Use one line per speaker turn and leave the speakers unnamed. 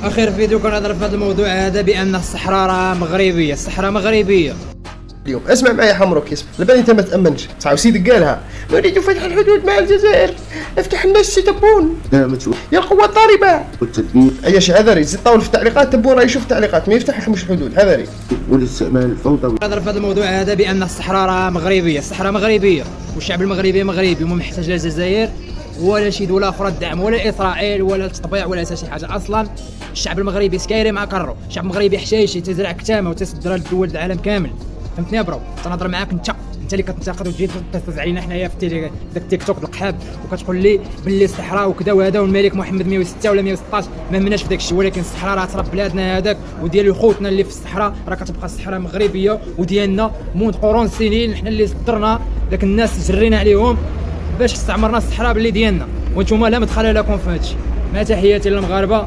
اخر فيديو كنهضر في هذا الموضوع هذا بان الصحراء راه مغربيه، الصحراء مغربيه.
اليوم اسمع معايا حمروك ياسر، لبالي انت ما تامنش، صح سيدك قالها نريد فتح الحدود مع الجزائر، افتح الناس تبون
لا ما تشوف
يا القوة الضاربة
والتدبير
اي شيء حذري، زيد طول في التعليقات تبون راه يشوف التعليقات ما يفتح لكمش الحدود حذري.
والاستعمال الفوضوي.
كنهضر في هذا الموضوع هذا بان الصحراء راه مغربيه، الصحراء مغربيه والشعب المغربي مغربي وما محتاج لا الجزائر ولا شي دوله اخرى تدعم ولا اسرائيل ولا التطبيع ولا حتى شي حاجه. اصلا الشعب المغربي سكايري مع كرو، الشعب المغربي حشايشي تزرع كتامه وتصدرها لدول العالم كامل. فهمتني برو؟ تنهضر معاك انت اللي كتنتقد وتجي تقصص علينا حنايا في داك التيك توك القحاب وكتقول لي باللي الصحراء وكذا وهذا والملك محمد 106 ولا 116 ما مناش في داك الشيء، ولكن الصحراء راه تراب بلادنا هذاك وديال خوتنا اللي في الصحراء، راه كتبقى الصحراء مغربيه وديالنا منذ قرون سنين. حنا اللي صدرنا داك الناس جرينا عليهم باش استعمرنا الصحراء باللي ديالنا، وانتم لا مدخل لكم في هذا الشيء. ما تحياتي للمغاربه.